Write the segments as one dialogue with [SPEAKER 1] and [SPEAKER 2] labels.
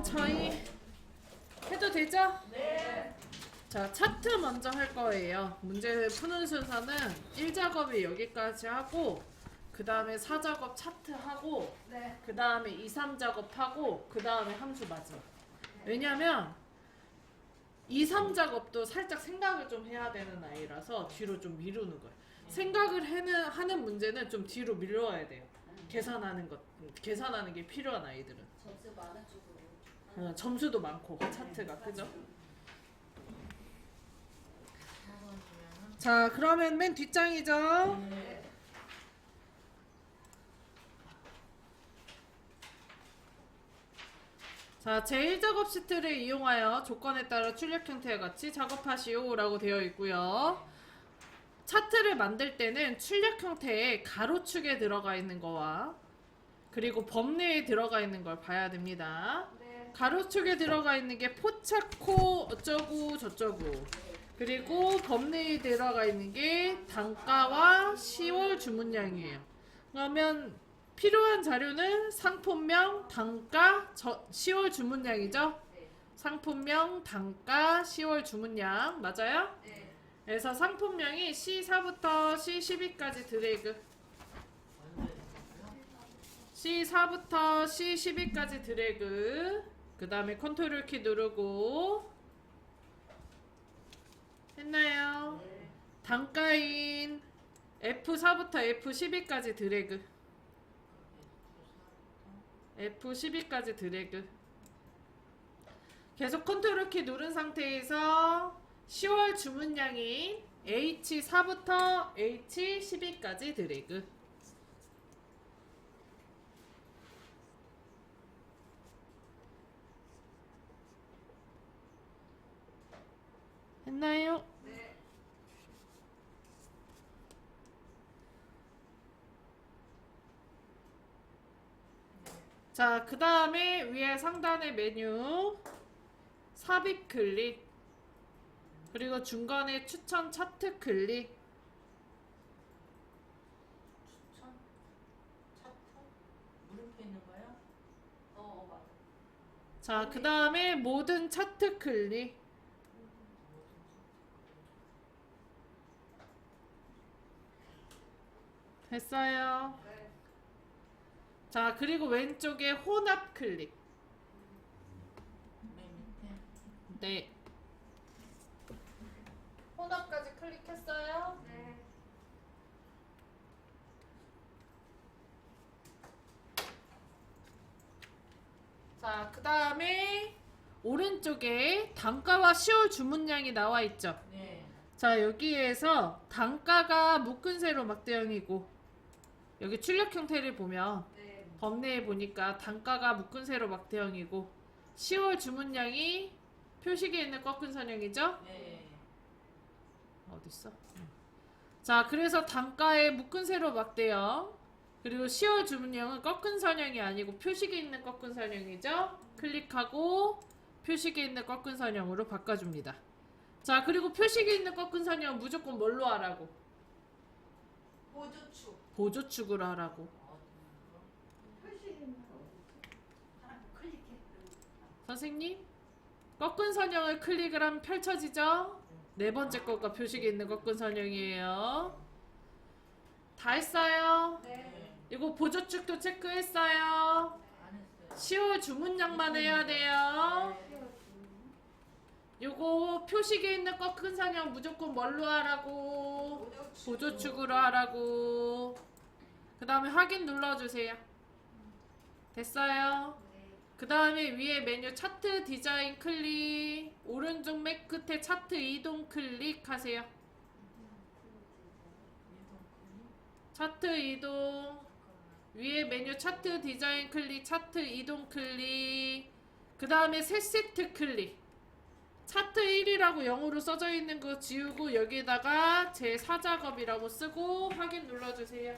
[SPEAKER 1] 저희 해도 되죠?
[SPEAKER 2] 네.
[SPEAKER 1] 자, 차트 먼저 할 거예요. 문제 푸는 순서는 1작업이 여기까지 하고 그 다음에 4작업 차트 하고
[SPEAKER 2] 네.
[SPEAKER 1] 그 다음에 2, 3작업 하고 그 다음에 함수 마지막. 왜냐면 2, 3작업도 살짝 생각을 좀 해야 되는 아이라서 뒤로 좀 미루는 거예요. 생각을 하는 문제는 좀 뒤로 밀어야 돼요. 계산하는 게 필요한 아이들은.
[SPEAKER 2] 점수 많은 쪽으로.
[SPEAKER 1] 점수도 많고 차트가 그죠? 자, 그러면 맨 뒷장이죠.
[SPEAKER 2] 네.
[SPEAKER 1] 자, 제1작업 시트를 이용하여 조건에 따라 출력 형태와 같이 작업하시오 라고 되어 있고요. 차트를 만들 때는 출력 형태에 가로축에 들어가 있는 거와 그리고 범내에 들어가 있는 걸 봐야 됩니다.
[SPEAKER 2] 네.
[SPEAKER 1] 가로축에 들어가 있는 게 포차코 어쩌고 저쩌고, 그리고 범내에 들어가 있는 게 단가와 10월 주문량이에요. 그러면 필요한 자료는 상품명, 단가, 10월 주문량이죠?
[SPEAKER 2] 네.
[SPEAKER 1] 상품명, 단가, 10월 주문량 맞아요?
[SPEAKER 2] 네.
[SPEAKER 1] 그래서 상품명이 C4부터 C12까지 드래그, C4부터 C12까지 드래그, 그 다음에 컨트롤 키 누르고 했나요?
[SPEAKER 2] 네.
[SPEAKER 1] 단가인 F4부터 F12까지 드래그, F12까지 드래그. 계속 컨트롤 키 누른 상태에서 10월 주문량인 H4부터 H12까지 드래그. 했나요?
[SPEAKER 2] 네.
[SPEAKER 1] 자, 그 다음에 위에 상단의 메뉴 삽입 클릭, 그리고 중간에 추천 차트 클릭.
[SPEAKER 2] 추천? 차트? 물음표 있는 거요? 맞아.
[SPEAKER 1] 자, 그 다음에 모든 차트 클릭. 됐어요.
[SPEAKER 2] 네.
[SPEAKER 1] 자, 그리고 왼쪽에 혼합 클릭.
[SPEAKER 2] 맨 밑에.
[SPEAKER 1] 네. 혼합까지 클릭했어요?
[SPEAKER 2] 네.
[SPEAKER 1] 자, 그 다음에 오른쪽에 단가와 10월 주문량이 나와 있죠?
[SPEAKER 2] 네.
[SPEAKER 1] 자, 여기에서 단가가 묶은 세로 막대형이고, 여기 출력 형태를 보면
[SPEAKER 2] 네.
[SPEAKER 1] 범내에 보니까 단가가 묶은 세로 막대형이고 10월 주문량이 표식에 있는 꺾은 선형이죠?
[SPEAKER 2] 네.
[SPEAKER 1] 어딨어? 자, 그래서 단가에 묶은 세로 막대형, 그리고 10월 주문량은 꺾은 선형이 아니고 표식에 있는 꺾은 선형이죠? 클릭하고 표식에 있는 꺾은 선형으로 바꿔줍니다. 자, 그리고 표식에 있는 꺾은 선형은 무조건 뭘로 하라고?
[SPEAKER 2] 보조축.
[SPEAKER 1] 보조축으로 하라고.
[SPEAKER 2] 클릭해.
[SPEAKER 1] 선생님, 꺾은 선형을 클릭을 하면 펼쳐지죠? 네 번째 거가 표식에 있는 꺾은 선형이에요. 다 했어요?
[SPEAKER 2] 네.
[SPEAKER 1] 이거 보조축도 체크했어요.
[SPEAKER 2] 안 했어요.
[SPEAKER 1] 10월 주문량만 해야 돼요.
[SPEAKER 2] 네.
[SPEAKER 1] 요거 표식에 있는 꺾은 선형 무조건 뭘로 하라고?
[SPEAKER 2] 보조축.
[SPEAKER 1] 보조축으로 하라고. 그 다음에 확인 눌러주세요. 됐어요?
[SPEAKER 2] 네.
[SPEAKER 1] 그 다음에 위에 메뉴 차트 디자인 클릭, 오른쪽 맨 끝에 차트 이동 클릭하세요. 차트 이동, 위에 메뉴 차트 디자인 클릭, 차트 이동 클릭, 그 다음에 새 세트 클릭. 차트 1이라고 영어로 써져 있는 거 지우고 여기다가 제 4작업이라고 쓰고 확인 눌러주세요.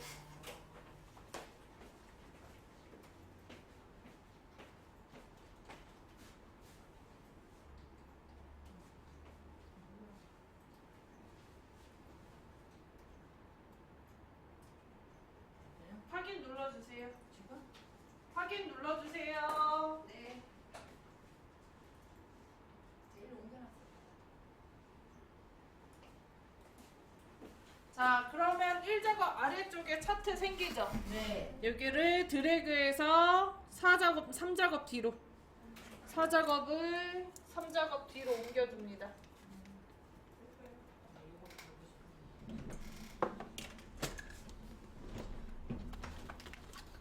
[SPEAKER 1] 확인 눌러주세요.
[SPEAKER 2] 지금?
[SPEAKER 1] 확인 눌러주세요.
[SPEAKER 2] 네.
[SPEAKER 1] 아래쪽에 차트 생기죠?
[SPEAKER 2] 네.
[SPEAKER 1] 여기를 드래그해서 4작업, 3작업 뒤로 4작업을 3작업 뒤로 옮겨줍니다.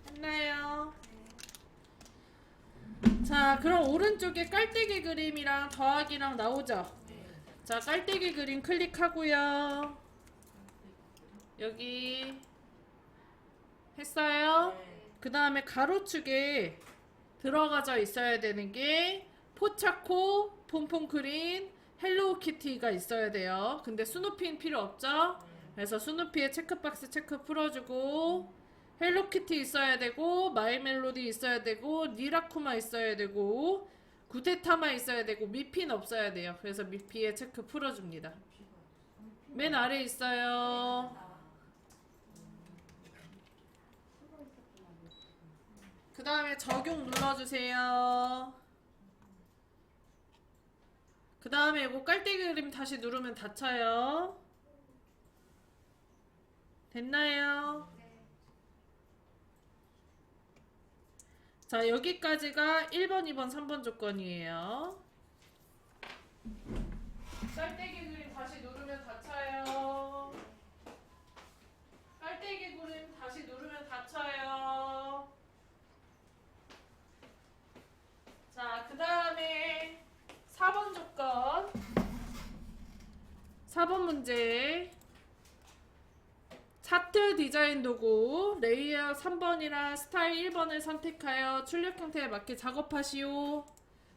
[SPEAKER 1] 했나요? 자, 그럼 오른쪽에 깔때기 그림이랑 더하기랑 나오죠? 자, 깔때기 그림 클릭하고요. 여기 했어요? 그 다음에 가로축에 들어가져 있어야 되는 게 포차코, 폼폼크린, 헬로우키티가 있어야 돼요. 근데 스누피는 필요 없죠? 그래서 스누피의 체크박스 체크 풀어주고 헬로키티 있어야 되고 마이멜로디 있어야 되고 니라쿠마 있어야 되고 구테타마 있어야 되고 미피는 없어야 돼요. 그래서 미피의 체크 풀어줍니다. 맨 아래 있어요. 그 다음에 적용 눌러주세요. 그 다음에 이거 깔때기 그림 다시 누르면 닫혀요. 됐나요? 자, 여기까지가 1번, 2번, 3번 조건이에요. 깔때기 그림 다시 누르면 닫혀요. 깔때기 그림 다시 누르면 닫혀요. 자, 그 다음에 4번 조건. 4번 문제. 차트 디자인 도구 레이아웃 3번이랑 스타일 1번을 선택하여 출력 형태에 맞게 작업하시오.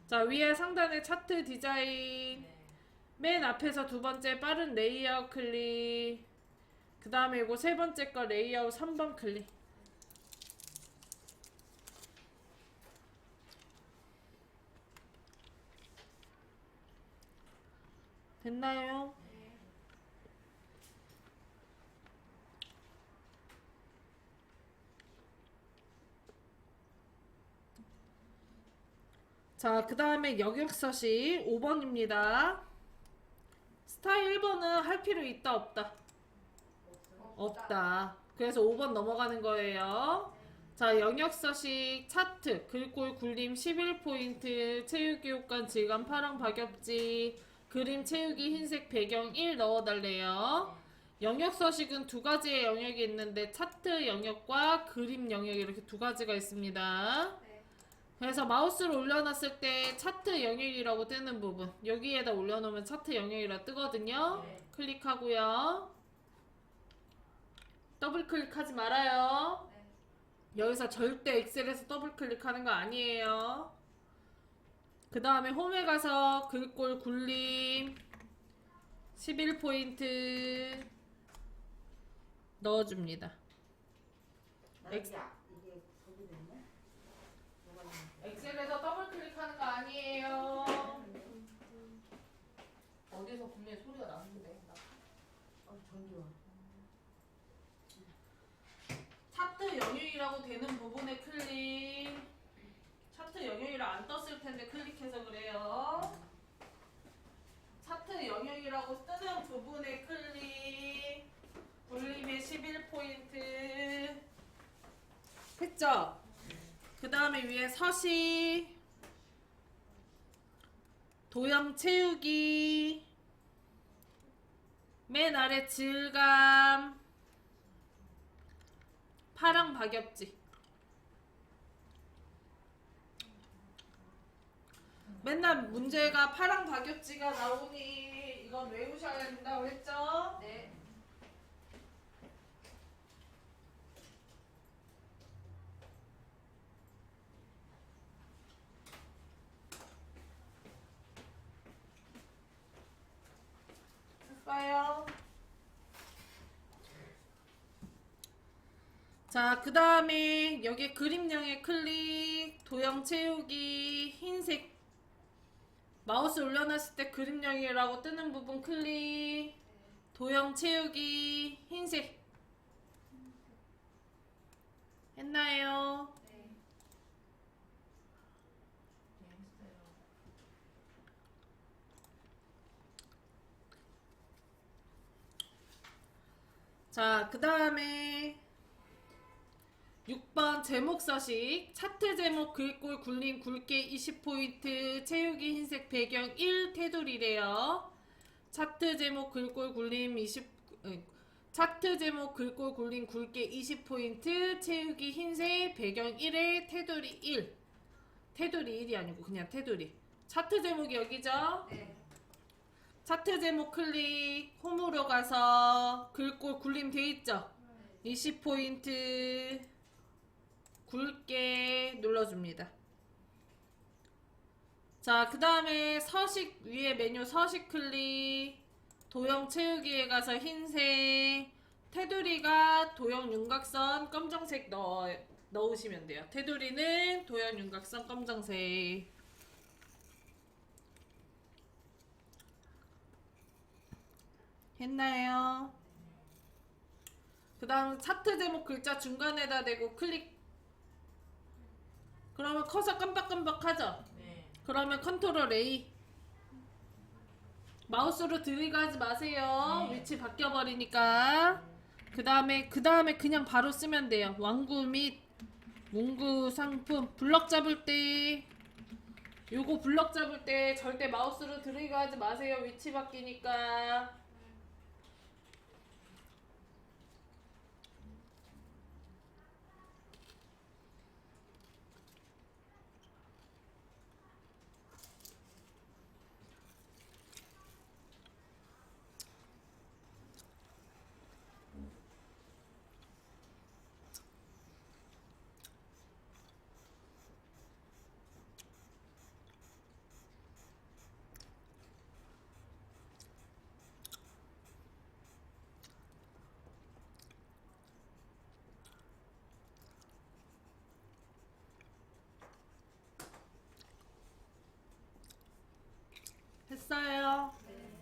[SPEAKER 1] 자, 위에 상단에 차트 디자인 맨 앞에서 두 번째 빠른 레이아웃 클릭, 그 다음에 이거 세 번째 거 레이아웃 3번 클릭. 됐나요? 자, 그 다음에 영역서식 5번입니다. 스타일 1번은 할 필요 있다 없다? 없다. 그래서 5번 넘어가는 거예요. 자, 영역서식 차트 글꼴 굴림 11포인트 채우기 효과 질감 파랑 박엽지 그림 채우기 흰색 배경 1 넣어달래요. 영역서식은 두 가지의 영역이 있는데 차트 영역과 그림 영역 이렇게 두 가지가 있습니다. 그래서 마우스를 올려놨을 때 차트 영역이라고 뜨는 부분 여기에다 올려놓으면 차트 영역이라 뜨거든요. 클릭하고요. 더블 클릭하지 말아요. 여기서 절대 엑셀에서 더블 클릭하는 거 아니에요. 그 다음에 홈에 가서 글꼴 굴림 11포인트 넣어줍니다. 엑셀에서 더블 클릭하는 거 아니에요. 어디서 분명히 소리가 나는데. 차트 영역이라고 되는 부분에 클릭. 차트 영역이라 안 떴을 텐데 클릭해서 그래요. 차트 영역이라고 뜨는 부분에 클릭. 굴림의 11포인트. 했죠? 그 다음에 위에 서식, 도형 채우기, 맨 아래 질감, 파랑 박엽지. 맨날 문제가 파랑 박엽지가 나오니 이건 외우셔야 된다고 했죠?
[SPEAKER 2] 네.
[SPEAKER 1] 했어요. 자, 그 다음에 여기 그림량에 클릭, 도형 채우기, 흰색 마우스 올려놨을 때 그림량이라고 뜨는 부분 클릭, 도형 채우기, 흰색 했나요? 자, 그 다음에 6번 제목 서식. 차트 제목 글꼴 굴림 굵게 20포인트 채우기 흰색 배경 1 테두리래요. 차트 제목 글꼴 굴림 20 차트 제목 글꼴 굴림 굵게 20포인트 채우기 흰색 배경 1에 테두리 1. 테두리 1이 아니고 그냥 테두리. 차트 제목이 여기죠?
[SPEAKER 2] 네.
[SPEAKER 1] 차트 제목 클릭 홈으로 가서 글꼴 굴림 돼 있죠? 20포인트 굵게 눌러줍니다. 자, 그 다음에 서식 위에 메뉴 서식 클릭 도형 채우기에 가서 흰색 테두리가 도형 윤곽선 검정색 넣으시면 돼요. 테두리는 도형 윤곽선 검정색. 했나요? 그 다음 차트 제목 글자 중간에다 대고 클릭. 그러면 커서 깜빡깜빡 하죠?
[SPEAKER 2] 네.
[SPEAKER 1] 그러면 컨트롤 A. 마우스로 들이가지 마세요.
[SPEAKER 2] 네.
[SPEAKER 1] 위치 바뀌어버리니까. 그 다음에 그냥 바로 쓰면 돼요. 완구 및 문구 상품 블럭 잡을 때 요거 블럭 잡을 때 절대 마우스로 들이가지 마세요. 위치 바뀌니까. 했어요.
[SPEAKER 2] 네.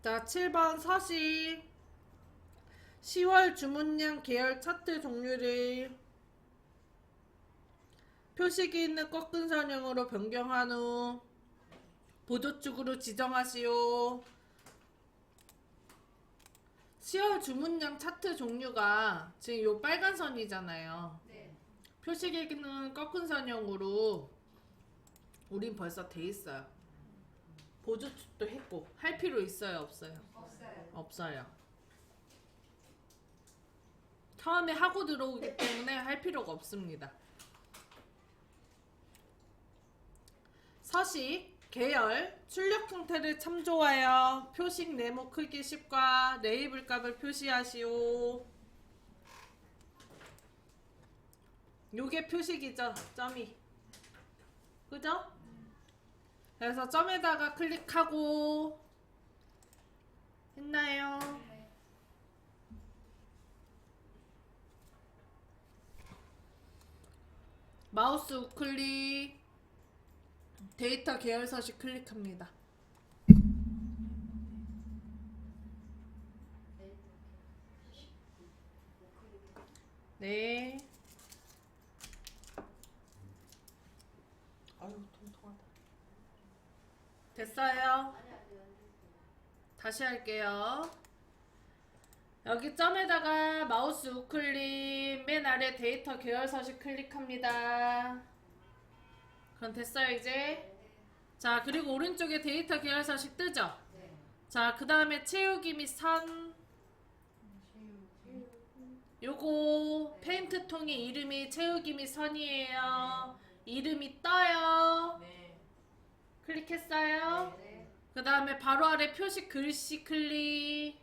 [SPEAKER 1] 자, 7번 서식 10월 주문량 계열 차트 종류를 표식이 있는 꺾은 선형으로 변경한 후 보조축으로 지정하시오. 10월 주문량 차트 종류가 지금 요 빨간 선이잖아요.
[SPEAKER 2] 네.
[SPEAKER 1] 표식이 있는 꺾은 선형으로 우린 벌써 돼 있어요. 보조축도 했고 할 필요 있어요, 없어요?
[SPEAKER 2] 없어요.
[SPEAKER 1] 없어요. 처음에 하고 들어오기 때문에 할 필요가 없습니다. 서식, 계열, 출력 형태를 참조하여 표식 네모 크기 10과 레이블 값을 표시하시오. 요게 표식이죠, 점이. 그죠? 그래서 점에다가 클릭하고 했나요?
[SPEAKER 2] 네.
[SPEAKER 1] 마우스 우클릭 데이터 계열 서식 클릭합니다. 네. 아유, 통통하다. 됐어요. 다시 할게요. 여기 점에다가 마우스 우클릭 맨 아래 데이터 계열 서식 클릭합니다. 그럼 됐어요, 이제? 자, 그리고 오른쪽에 데이터 계열 서식 뜨죠?
[SPEAKER 2] 네.
[SPEAKER 1] 자, 그 다음에 채우기 및 선. 요거 페인트 통의 이름이 채우기 및 선이에요. 이름이 떠요.
[SPEAKER 2] 네.
[SPEAKER 1] 클릭했어요.
[SPEAKER 2] 네.
[SPEAKER 1] 그 다음에 바로 아래 표식 글씨 클릭.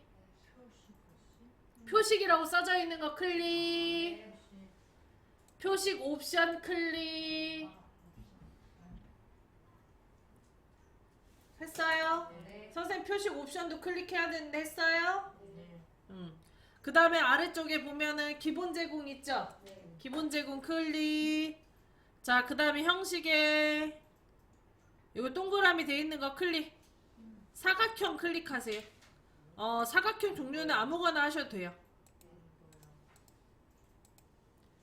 [SPEAKER 1] 표식이라고 써져 있는 거 클릭. 표식 옵션 클릭. 했어요?
[SPEAKER 2] 네.
[SPEAKER 1] 선생님 표식 옵션도 클릭해야 되는데 했어요?
[SPEAKER 2] 네.
[SPEAKER 1] 그 다음에 아래쪽에 보면은 기본 제공 있죠?
[SPEAKER 2] 네.
[SPEAKER 1] 기본 제공 클릭. 자, 그 다음에 형식에 이거 동그라미 돼 있는 거 클릭. 사각형 클릭하세요. 사각형 종류는 아무거나 하셔도 돼요.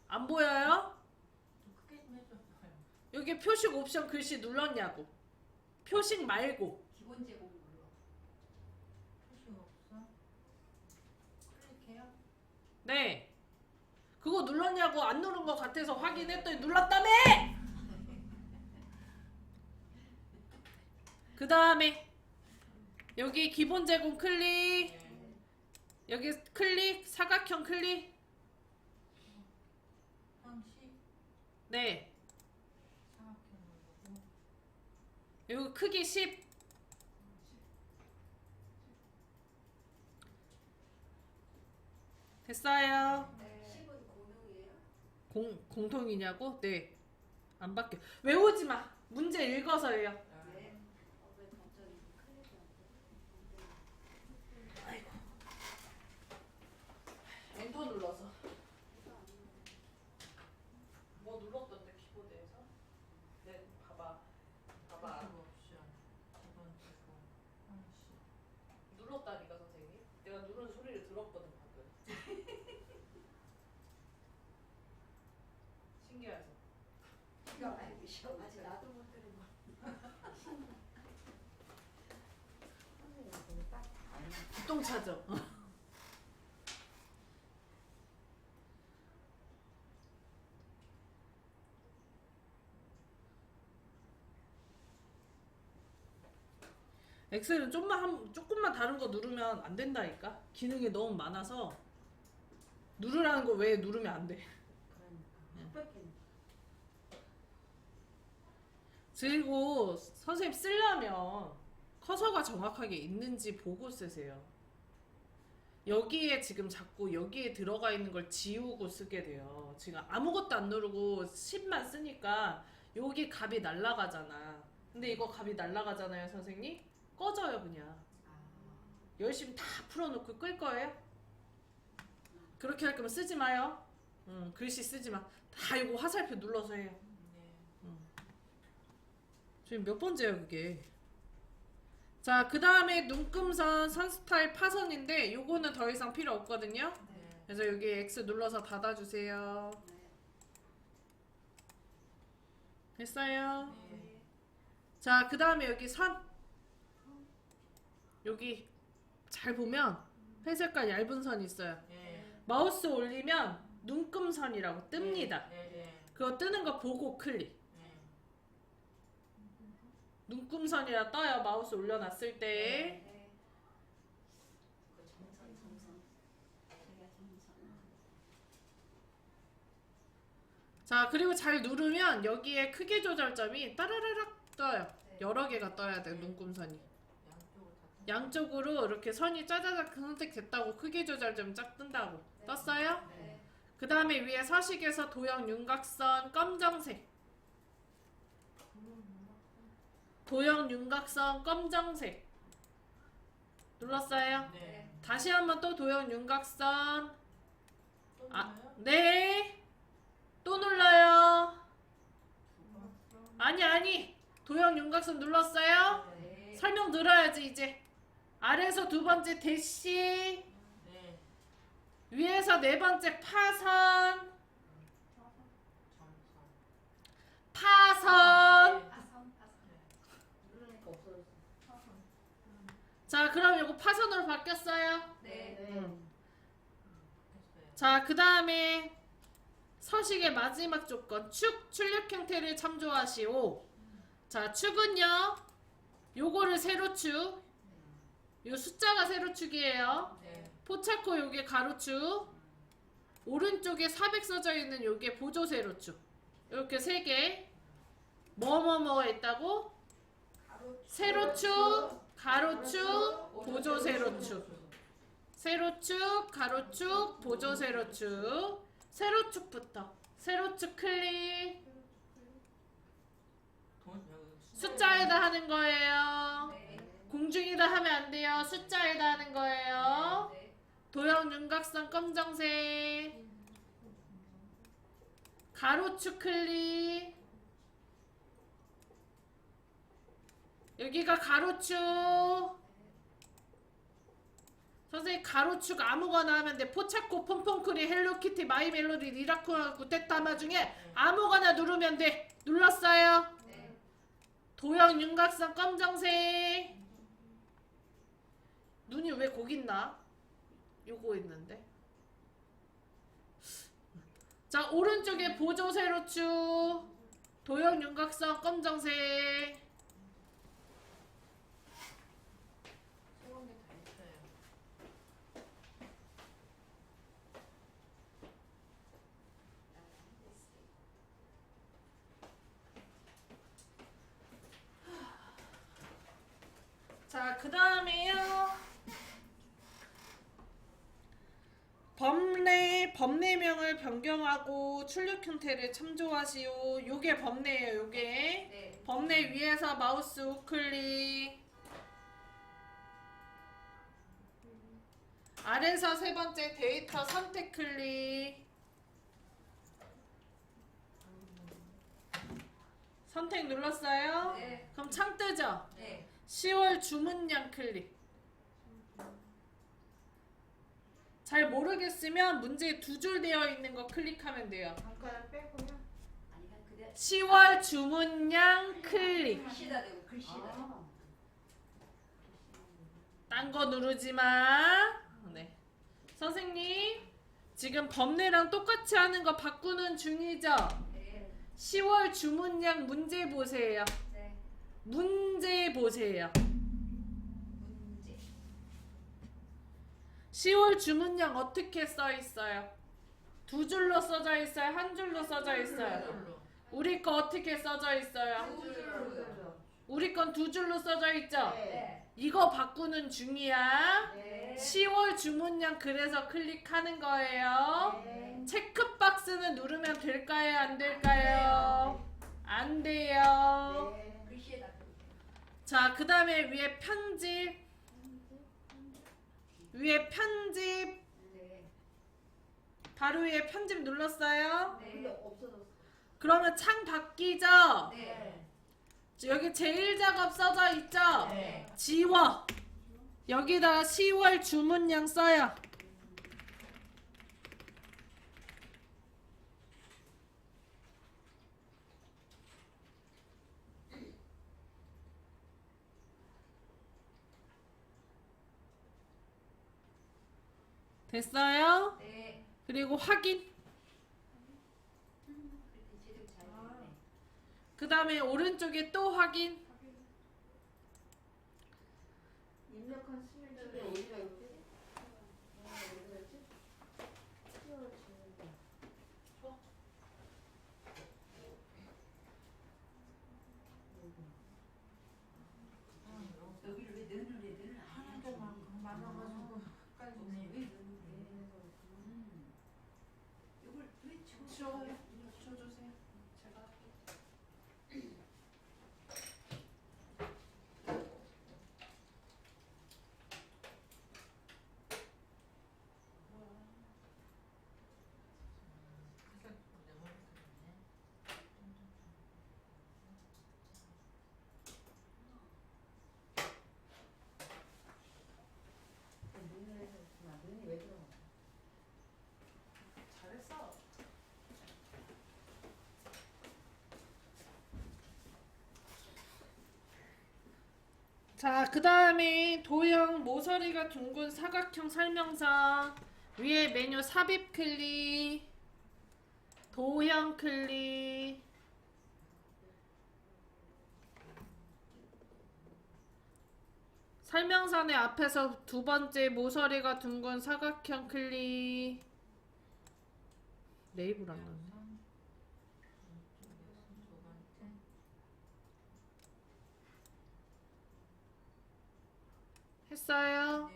[SPEAKER 1] 안 보여요?
[SPEAKER 2] 좀 크게 좀 해줘요.
[SPEAKER 1] 여기 표식 옵션 글씨 눌렀냐고. 표식 말고.
[SPEAKER 2] 기본 제공 눌러. 표시 없어? 클릭해요?
[SPEAKER 1] 네. 그거 눌렀냐고. 안 누른 것 같아서 확인했더니 눌렀다며! 그 다음에 여기 기본 제공 클릭.
[SPEAKER 2] 네.
[SPEAKER 1] 여기 클릭. 사각형 클릭.
[SPEAKER 2] 형식
[SPEAKER 1] 네.
[SPEAKER 2] 사각형 누르고
[SPEAKER 1] 여기 크기 10. 됐어요.
[SPEAKER 2] 네. 10은 공용이에요?
[SPEAKER 1] 공통이냐고? 네. 안 바뀌어. 외우지 마. 문제 읽어서예요.
[SPEAKER 2] 네. 왜 갑자기 클릭이 안 돼?
[SPEAKER 1] 엔터 눌러서. 뭐 눌렀던데 키보드에서? 네, 봐봐. 봐봐.
[SPEAKER 2] 표시 옵션 기본 제공 형식
[SPEAKER 1] 눌렀다니까 선생님. 내가 누른 소리를 들었거든 방금. 신기하죠?
[SPEAKER 2] 이거 알기 아직 나도 못 들은 거. 선생님 딱다 알면
[SPEAKER 1] 기똥차죠? 엑셀은 조금만 다른 거 누르면 안 된다니까. 기능이 너무 많아서 누르라는 거 왜 누르면 안 돼.
[SPEAKER 2] 그러니까 흑백했네.
[SPEAKER 1] 그리고 선생님 쓰려면 커서가 정확하게 있는지 보고 쓰세요. 여기에 지금 자꾸 여기에 들어가 있는 걸 지우고 쓰게 돼요. 지금 아무것도 안 누르고 10만 쓰니까 여기 값이 날라가잖아. 근데 이거 값이 날라가잖아요, 선생님. 꺼져요, 그냥. 열심히 다 풀어놓고 끌 거예요? 그렇게 할 거면 쓰지 마요. 글씨 쓰지 마. 다 이거 화살표 눌러서 해요.
[SPEAKER 2] 네.
[SPEAKER 1] 지금 몇 번째야 그게. 자, 그 다음에 눈금선 선 스타일 파선인데 요거는 더 이상 필요 없거든요.
[SPEAKER 2] 네.
[SPEAKER 1] 그래서 여기 X 눌러서 닫아주세요. 됐어요?
[SPEAKER 2] 네.
[SPEAKER 1] 자, 그 다음에 여기 선. 여기 잘 보면 회색깔 얇은 선 있어요.
[SPEAKER 2] 네.
[SPEAKER 1] 마우스 올리면 눈금선이라고 뜹니다.
[SPEAKER 2] 네. 네.
[SPEAKER 1] 그거 뜨는 거 보고 클릭.
[SPEAKER 2] 네.
[SPEAKER 1] 눈금선이라 떠요. 마우스 올려놨을 때.
[SPEAKER 2] 네. 그 점선. 제가 점선.
[SPEAKER 1] 자, 그리고 잘 누르면 여기에 크기 조절점이 따라라락 떠요. 여러 개가 떠야 돼, 눈금선이.
[SPEAKER 2] 양쪽으로 다
[SPEAKER 1] 양쪽으로 이렇게 선이 짜자작 선택됐다고 크기 조절점 쫙 뜬다고. 떴어요?
[SPEAKER 2] 네.
[SPEAKER 1] 그 다음에 위에 서식에서 도형 윤곽선 검정색. 도형 윤곽선 검정색. 눌렀어요?
[SPEAKER 2] 네.
[SPEAKER 1] 다시 한번 또 도형 윤곽선.
[SPEAKER 2] 또
[SPEAKER 1] 아,
[SPEAKER 2] 눌러요?
[SPEAKER 1] 네. 또 눌러요.
[SPEAKER 2] 두 번.
[SPEAKER 1] 아니. 도형 윤곽선 눌렀어요?
[SPEAKER 2] 네.
[SPEAKER 1] 설명 들어야지 이제. 아래에서 두 번째 대시.
[SPEAKER 2] 네.
[SPEAKER 1] 위에서 네 번째 파선.
[SPEAKER 2] 점선.
[SPEAKER 1] 파선.
[SPEAKER 2] 네. 누르니까 없어졌어.
[SPEAKER 1] 자, 그럼 이거 파선으로 바뀌었어요.
[SPEAKER 2] 네.
[SPEAKER 1] 응.
[SPEAKER 2] 바뀌었어요.
[SPEAKER 1] 자, 그 다음에 서식의 마지막 조건 축 출력 형태를 참조하시오. 자, 축은요. 요거를 세로축. 요 숫자가 세로축이에요.
[SPEAKER 2] 네.
[SPEAKER 1] 포차코 요게 가로축. 오른쪽에 400 써져 있는 요게 보조 세로축. 이렇게 세 개. 뭐뭐뭐가 있다고? 세로축, 가로축, 보조 세로축. 세로축, 가로축, 보조 세로축. 세로축부터. 세로축 클릭. 숫자에다 하는 거예요. 공중에다 하면 안 돼요. 숫자에다 하는 거예요. 도형 윤곽선 검정색. 가로축 클릭. 여기가 가로축. 선생님 가로축 아무거나 하면 돼. 포차코, 폼폼크리, 헬로키티, 마이멜로디, 리라쿠나, 구테타마 중에 아무거나 누르면 돼. 눌렀어요?
[SPEAKER 2] 네.
[SPEAKER 1] 도형, 윤곽선, 검정색. 눈이 왜 거기 있나? 요거 있는데. 자, 오른쪽에 보조 세로축. 도형, 윤곽선, 검정색.
[SPEAKER 3] 새로운 게 다 있어요.
[SPEAKER 1] 자, 그 다음에요. 법례명을 변경하고 출력 형태를 참조하시오. 요게 법례예요, 요게.
[SPEAKER 2] 네.
[SPEAKER 1] 법례 위에서 마우스 우클릭. 아래서 세 번째 데이터 선택 클릭. 선택 눌렀어요?
[SPEAKER 2] 네.
[SPEAKER 1] 그럼 창 뜨죠?
[SPEAKER 2] 네.
[SPEAKER 1] 10월 주문량 클릭. 잘 모르겠으면 문제에 두 줄 되어 있는 거 클릭하면 돼요.
[SPEAKER 3] 잠깐 빼고요.
[SPEAKER 2] 아니 그냥 그대
[SPEAKER 1] 10월 주문량 클릭.
[SPEAKER 2] 글씨다 되고 글씨다.
[SPEAKER 3] 아.
[SPEAKER 1] 딴 거 누르지 마. 네. 선생님, 지금 법례랑 똑같이 하는 거 바꾸는 중이죠?
[SPEAKER 2] 네.
[SPEAKER 1] 10월 주문량 문제 보세요.
[SPEAKER 2] 네.
[SPEAKER 1] 문제 보세요.
[SPEAKER 2] 문제.
[SPEAKER 1] 10월 주문량 어떻게 써 있어요? 두 줄로 써져 있어요? 한 줄로 써져 있어요? 우리 거 어떻게 써져 있어요?
[SPEAKER 2] 두 줄로요.
[SPEAKER 1] 우리 건 두 줄로 써져 있죠?
[SPEAKER 2] 네.
[SPEAKER 1] 이거 바꾸는 중이야.
[SPEAKER 2] 네.
[SPEAKER 1] 10월 주문량 그래서 클릭하는 거예요.
[SPEAKER 2] 네.
[SPEAKER 1] 체크박스는 누르면 될까요? 안 될까요? 안 돼요.
[SPEAKER 2] 네. 글씨에다.
[SPEAKER 1] 자, 그 다음에 위에 편집. 위에 편집.
[SPEAKER 2] 네.
[SPEAKER 1] 바로 위에 편집 눌렀어요?
[SPEAKER 2] 네. 없어졌어.
[SPEAKER 1] 그러면 창 바뀌죠?
[SPEAKER 2] 네.
[SPEAKER 1] 여기 제일 작업 써져 있죠?
[SPEAKER 2] 네.
[SPEAKER 1] 지워. 여기다가 10월 주문량 써요. 됐어요?
[SPEAKER 2] 네.
[SPEAKER 1] 그리고 확인.
[SPEAKER 2] 그렇게 제대로 잘 됐네.
[SPEAKER 1] 그 다음에 오른쪽에 또 확인.
[SPEAKER 3] 입력한 수일집에 어디가 있지? 어디가 있지? 10월 주문량.
[SPEAKER 2] 여기를 왜 넣는 왜 넣는
[SPEAKER 3] 하는 게만 많아가지고 헷갈리네.
[SPEAKER 2] 왜 넣는 이걸 왜
[SPEAKER 1] 치워요. 치워주세요. 제가 할게요.
[SPEAKER 3] 눈을 해서 그렇구나. 눈이 왜 들어가?
[SPEAKER 1] 잘했어. 자, 그 다음에 도형 모서리가 둥근 사각형 설명서. 위에 메뉴 삽입 클릭. 도형 클릭. 설명서의 앞에서 두 번째 모서리가 둥근 사각형 클릭. 네이블 안 나네. 했어요?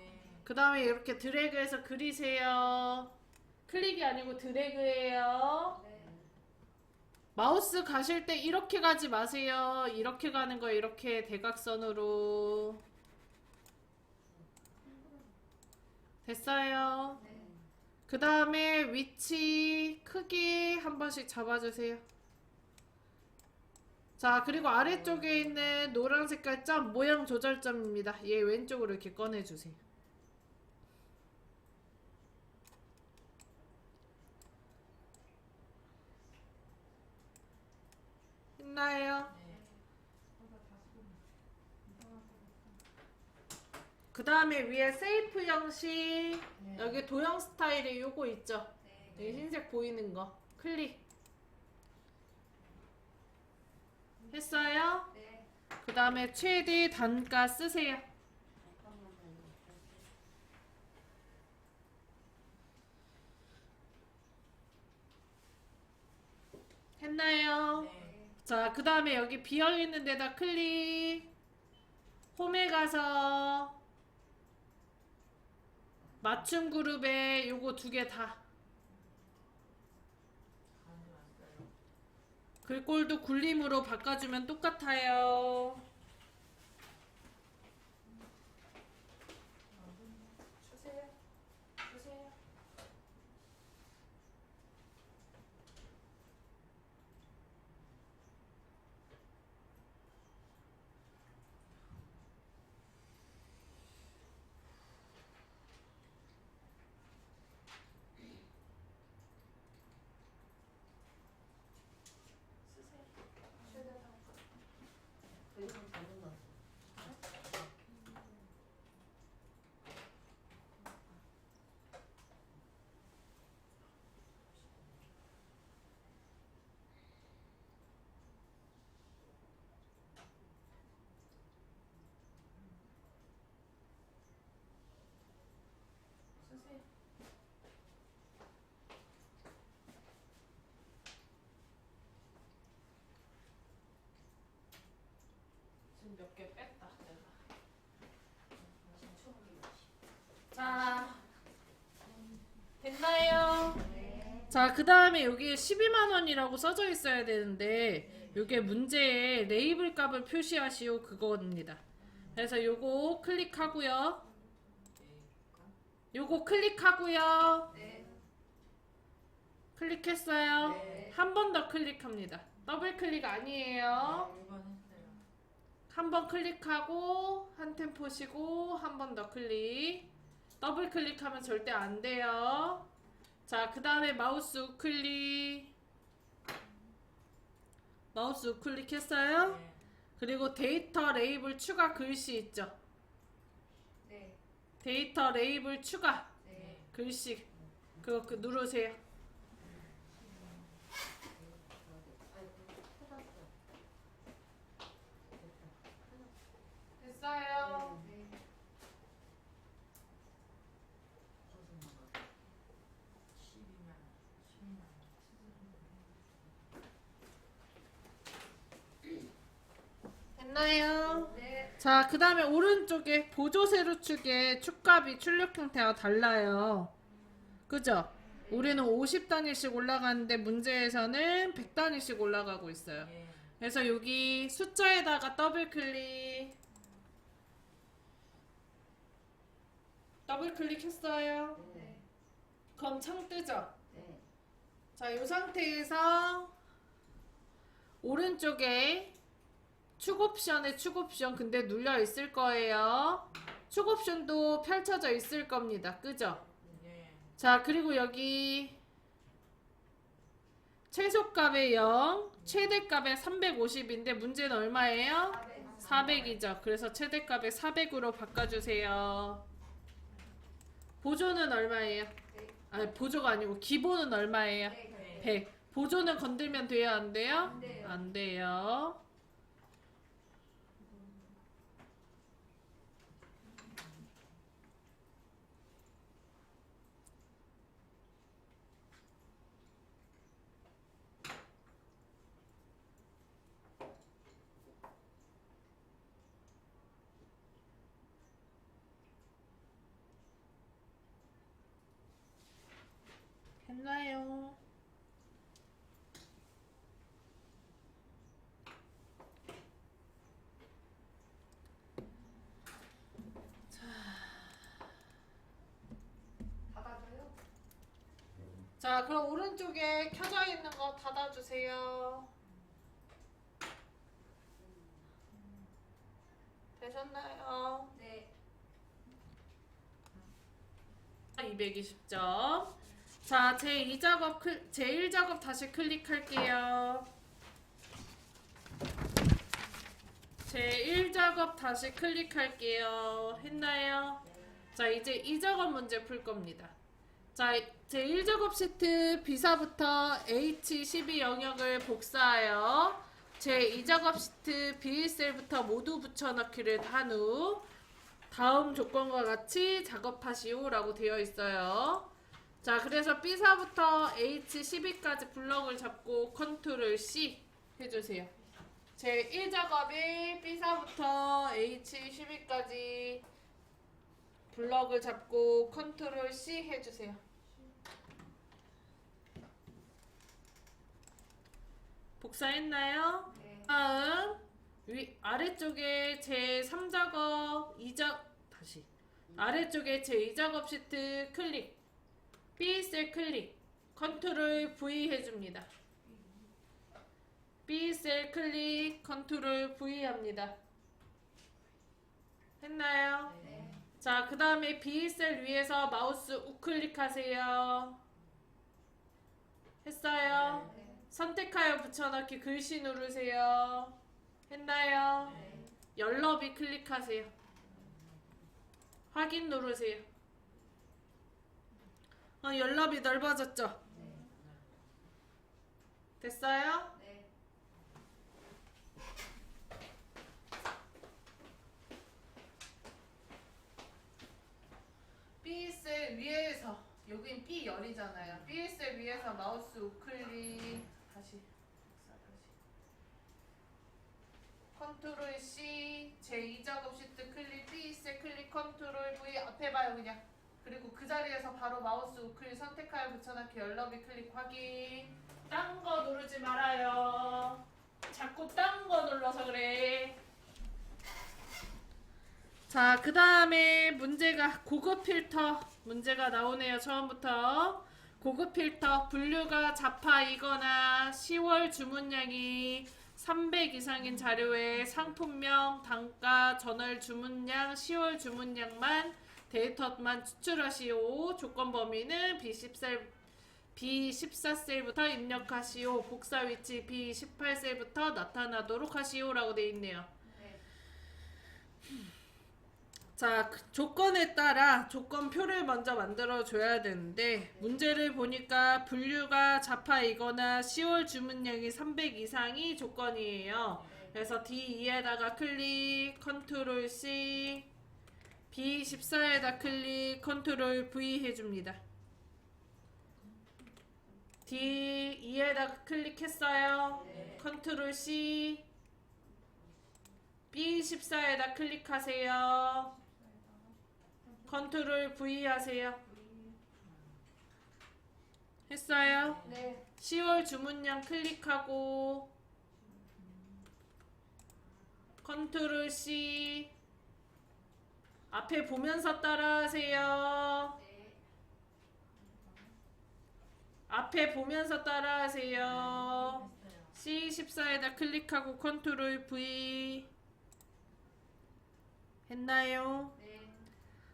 [SPEAKER 1] 그 다음에 이렇게 드래그해서 그리세요. 클릭이 아니고 드래그예요.
[SPEAKER 2] 네.
[SPEAKER 1] 마우스 가실 때 이렇게 가지 마세요. 이렇게 가는 거예요. 이렇게 대각선으로. 됐어요.
[SPEAKER 2] 네.
[SPEAKER 1] 그 다음에 위치 크기 한 번씩 잡아주세요. 자, 그리고 아래쪽에 있는 노란 색깔 점 모양 조절점입니다. 얘 왼쪽으로 이렇게 꺼내주세요. 했나요? 그 다음에 위에 세이프 형식 여기 도형 스타일이 요거 있죠? 여기 흰색 보이는 거 클릭 했어요?
[SPEAKER 2] 네.
[SPEAKER 1] 그 다음에 최대 단가 쓰세요. 했나요? 자, 그 다음에 여기 비어있는 데다 클릭. 홈에 가서 맞춤 그룹에 요거 두 개 다. 글꼴도 굴림으로 바꿔주면 똑같아요. 주세요. 주세요.
[SPEAKER 3] 그리고 잘못 넣었어.
[SPEAKER 1] 지금 몇 개 뺐다 내가. 자, 됐나요? 자, 그 다음에 여기에 12만 원이라고 써져 있어야 되는데 요게 문제에 레이블 값을 표시하시오 그겁니다. 그래서 요거 클릭하고요. 요거 클릭하고요.
[SPEAKER 2] 네.
[SPEAKER 1] 클릭했어요.
[SPEAKER 2] 네.
[SPEAKER 1] 한 번 더 클릭합니다. 더블 클릭 아니에요. 한 번 클릭하고 한 템포 쉬고 한 번 더 클릭. 더블 클릭하면 절대 안 돼요. 자, 그 다음에 마우스 우클릭. 마우스 우클릭 했어요? 그리고 데이터 레이블 추가 글씨 있죠?
[SPEAKER 2] 네.
[SPEAKER 1] 데이터 레이블 추가
[SPEAKER 2] 네.
[SPEAKER 1] 글씨 그거 누르세요. 됐어요.
[SPEAKER 2] 네.
[SPEAKER 1] 됐나요?
[SPEAKER 2] 네.
[SPEAKER 1] 자, 그 다음에 오른쪽에 보조 세로축의 축값이 출력 형태가 달라요. 그죠? 우리는 50단위씩 올라가는데 문제에서는 100단위씩 올라가고 있어요. 그래서 여기 숫자에다가 더블 클릭. 더블 클릭했어요.
[SPEAKER 3] 네.
[SPEAKER 1] 그럼 창 뜨죠?
[SPEAKER 3] 네.
[SPEAKER 1] 자, 이 상태에서 오른쪽에 축 옵션에 축 옵션 근데 눌려 있을 거예요. 축 옵션도 펼쳐져 있을 겁니다. 그죠? 자, 그리고 여기 최소값에 0, 최대값에 350인데 문제는 얼마예요? 400이죠. 그래서 최대값에 400으로 바꿔주세요. 보조는 얼마예요? 아니, 보조가 아니고 기본은 얼마예요?
[SPEAKER 2] 네.
[SPEAKER 1] 100. 보조는 건들면 돼요? 안 돼요?
[SPEAKER 2] 안 돼요.
[SPEAKER 1] 안 돼요. 했나요?
[SPEAKER 2] 닫아줘요?
[SPEAKER 1] 자, 그럼 오른쪽에 켜져 있는 거 닫아주세요. 되셨나요?
[SPEAKER 2] 네.
[SPEAKER 1] 220점. 자, 제2작업, 제1작업 다시 클릭할게요. 제 1작업 다시 클릭할게요. 했나요? 자, 이제 2작업 문제 풀 겁니다. 자, 제 1작업 시트 B사부터 H12 영역을 복사하여 제 2작업 시트 B1셀부터 모두 붙여넣기를 한 후 다음 조건과 같이 작업하시오 라고 되어 있어요. 자, 그래서 B사부터 H12까지 블럭을 잡고 컨트롤 C 해주세요. 제 1작업이 B사부터 H12까지 블럭을 잡고 컨트롤 C 해주세요. 복사했나요?
[SPEAKER 2] 네.
[SPEAKER 1] 다음 아래쪽에 제 3작업 2작 다시 아래쪽에 제 2작업 시트 클릭 B셀 클릭 컨트롤 V 해줍니다. B셀 클릭 컨트롤 V 합니다. 했나요?
[SPEAKER 2] 네.
[SPEAKER 1] 자, 그 다음에 B셀 위에서 마우스 우클릭 하세요. 했어요?
[SPEAKER 2] 네.
[SPEAKER 1] 선택하여 붙여넣기 글씨 누르세요. 했나요?
[SPEAKER 2] 네.
[SPEAKER 1] 열너비 클릭하세요. 확인 누르세요. 열너비 넓어졌죠?
[SPEAKER 2] 네.
[SPEAKER 1] 됐어요?
[SPEAKER 2] 네.
[SPEAKER 1] B셀 위에서 여긴 B열이잖아요. B셀 위에서 마우스 우클릭 다시 컨트롤 C 제 2작업 시트 클릭 B셀 클릭 컨트롤 V 앞에 봐요 그냥. 그리고 그 자리에서 바로 마우스 우클릭 선택하여 붙여넣기 열너비 클릭 확인. 딴 거 누르지 말아요. 자꾸 딴 거 눌러서 그래. 자, 그 다음에 문제가 고급 필터 문제가 나오네요. 처음부터 고급 필터 분류가 자파이거나 10월 주문량이 300 이상인 자료에 상품명, 단가, 전월 주문량, 10월 주문량만 데이터만 추출하시오. 조건 범위는 B14셀부터 입력하시오. 복사 위치 B18셀부터 나타나도록 하시오 라고 되어 있네요.
[SPEAKER 2] 네.
[SPEAKER 1] 자, 그 조건에 따라 조건표를 먼저 만들어 줘야 되는데 문제를 보니까 분류가 자파이거나 10월 주문량이 300 이상이 조건이에요. 그래서 D2에다가 클릭 컨트롤 C B14에다 클릭 컨트롤 V 해줍니다. D2에다가 클릭했어요.
[SPEAKER 2] 네.
[SPEAKER 1] 컨트롤 C B14에다 클릭하세요. 컨트롤 V 하세요. 했어요?
[SPEAKER 2] 네.
[SPEAKER 1] 10월 주문량 클릭하고 컨트롤 C 앞에 보면서 따라하세요.
[SPEAKER 2] 네.
[SPEAKER 1] 앞에 보면서 따라하세요. C14에다 클릭하고 컨트롤 V 했나요?
[SPEAKER 2] 네.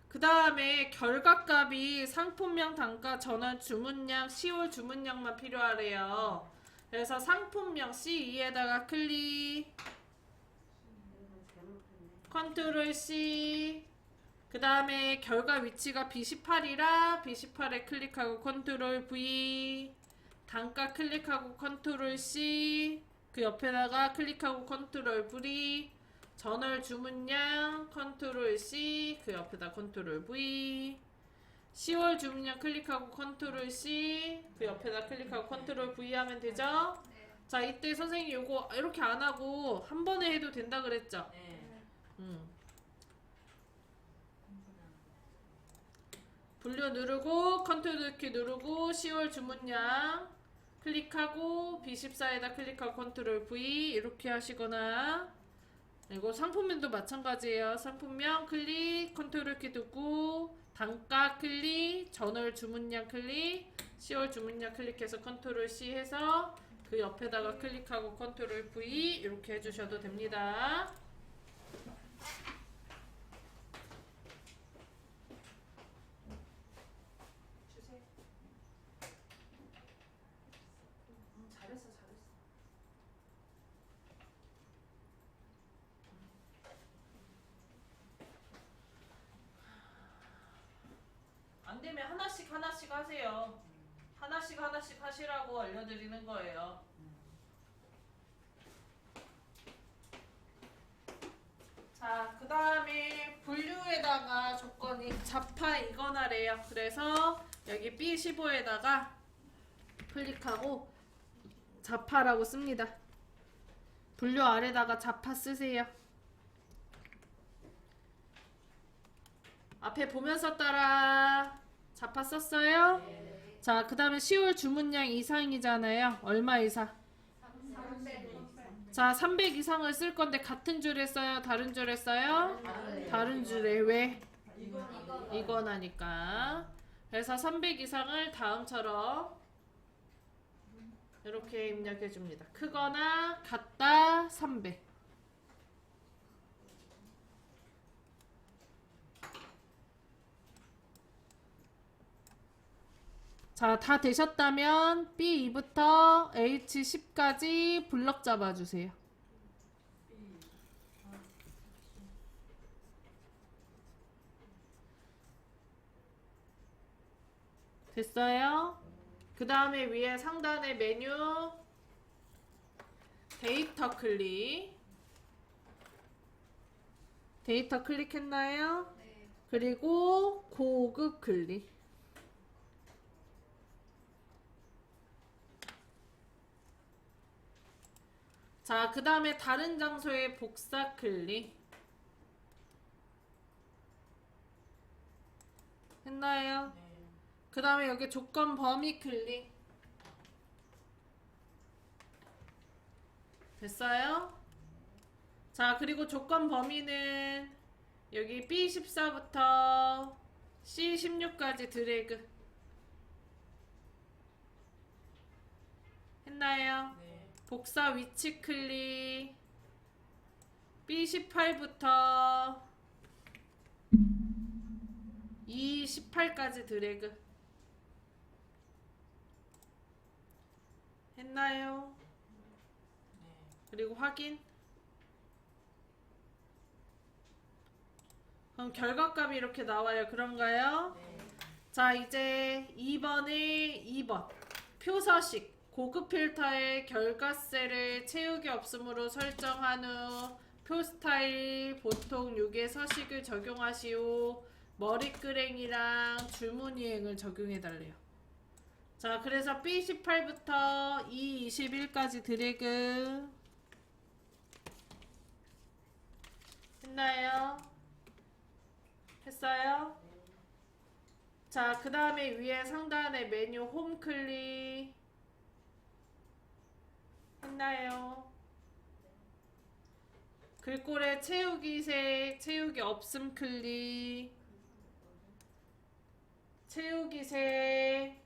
[SPEAKER 1] 그 다음에 결과값이 상품명, 단가, 전원, 주문량, 10월 주문량만 필요하래요. 그래서 상품명 C2에다가 클릭 컨트롤 C 그 다음에 결과 위치가 B18이라 B18에 클릭하고 컨트롤 V 단가 클릭하고 컨트롤 C 그 옆에다가 클릭하고 컨트롤 V 전월 주문량 컨트롤 C 그 옆에다 컨트롤 V 10월 주문량 클릭하고 컨트롤 C 그 옆에다 클릭하고 컨트롤 V 하면 되죠?
[SPEAKER 2] 네.
[SPEAKER 1] 자, 이때 선생님이 요거 이렇게 안 하고 한 번에 해도 된다 그랬죠? 분류 누르고 컨트롤 키 누르고 10월 주문량 클릭하고 B14에다 클릭하고 컨트롤 V 이렇게 하시거나 이거 상품명도 마찬가지예요. 상품명 클릭 컨트롤 키 두고 단가 클릭 전월 주문량 클릭 10월 주문량 클릭해서 컨트롤 C 해서 그 옆에다가 클릭하고 컨트롤 V 이렇게 해주셔도 됩니다. 주세요. 잘했어. 안 되면 하나씩 하나씩 하세요. 하나씩 하나씩 하시라고 알려드리는 거예요. 자, 그 다음에 분류에다가 조건이 좌파 이거나래요. 그래서 여기 B15에다가 클릭하고 좌파라고 씁니다. 분류 아래다가 좌파 쓰세요. 앞에 보면서 따라. 좌파 썼어요?
[SPEAKER 2] 네.
[SPEAKER 1] 자, 그 다음에 10월 주문량 이상이잖아요. 얼마 이상?
[SPEAKER 2] 300.
[SPEAKER 1] 자, 300 이상을 쓸 건데 같은 줄에 써요? 다른 줄에 써요? 다른 줄에. 왜? 이거나니까. 그래서 300 이상을 다음처럼 이렇게 입력해 줍니다. 크거나 같다 300. 자, 다 되셨다면 B2부터 H10까지 블럭 잡아주세요. 됐어요? 그 다음에 위에 상단에 메뉴 데이터 클릭. 데이터 클릭했나요?
[SPEAKER 2] 네.
[SPEAKER 1] 그리고 고급 클릭. 자, 그 다음에 다른 장소에 복사 클릭. 했나요? 그 다음에 여기 조건 범위 클릭. 됐어요? 자, 그리고 조건 범위는 여기 B14부터 C16까지 드래그. 했나요? 복사 위치 클릭. B18부터 E18까지 드래그. 했나요? 그리고 확인. 그럼 결과값이 이렇게 나와요. 그런가요? 자, 이제 2번에 2번 표서식 고급 필터의 결과셀을 채우기 없음으로 설정한 후 표 스타일 보통 6의 서식을 적용하시오. 머리끄랭이랑 줄무늬행을 적용해달래요. 자, 그래서 B18부터 E21까지 드래그. 했나요? 했어요? 자, 그 다음에 위에 상단에 메뉴 홈 클릭. 했나요? 글꼴에 채우기 색, 채우기 없음 클릭. 채우기 색.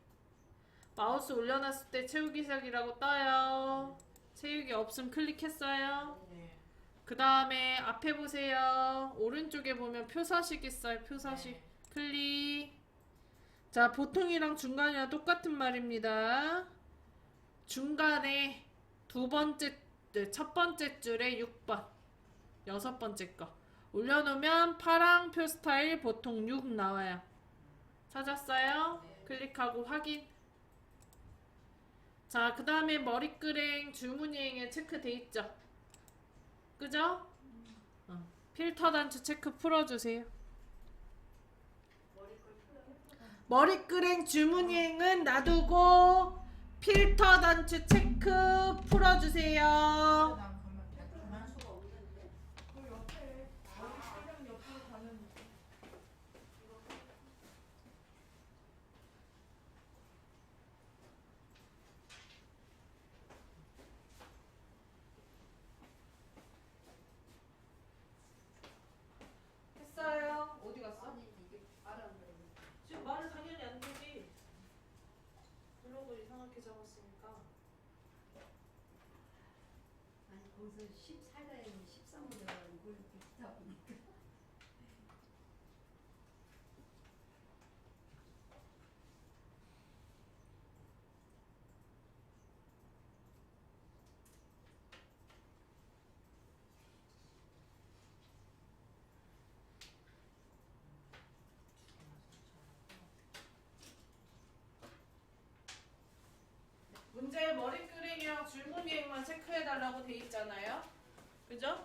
[SPEAKER 1] 마우스 올려놨을 때 채우기 색이라고 떠요. 채우기 없음 클릭했어요? 그 다음에 앞에 보세요. 오른쪽에 보면 표서식 있어요. 표서식. 클릭. 자, 보통이랑 중간이랑 똑같은 말입니다. 중간에 첫 번째 줄에 6번. 6번째 거. 올려놓으면 파랑 표 스타일 보통 6 나와요. 찾았어요? 클릭하고 확인. 자, 그 다음에 머리끄랭 줄무늬행에 체크돼 있죠? 그죠? 필터 단추 체크 풀어주세요. 머리끄랭 줄무늬행은 놔두고 필터 단추 체크 풀어주세요. 했어요? 어디 갔어?
[SPEAKER 2] 아니 이게 말안 돼.
[SPEAKER 1] 지금 말은 당연히 안 되지. 블로그 이상하게 적었으니까.
[SPEAKER 2] 아니 거기서 14가에 13을 들어가는 걸 듣다 보니까.
[SPEAKER 1] 문제 머리끄댕이랑 줄무늬만 체크해달라고 돼 있잖아요. 그죠?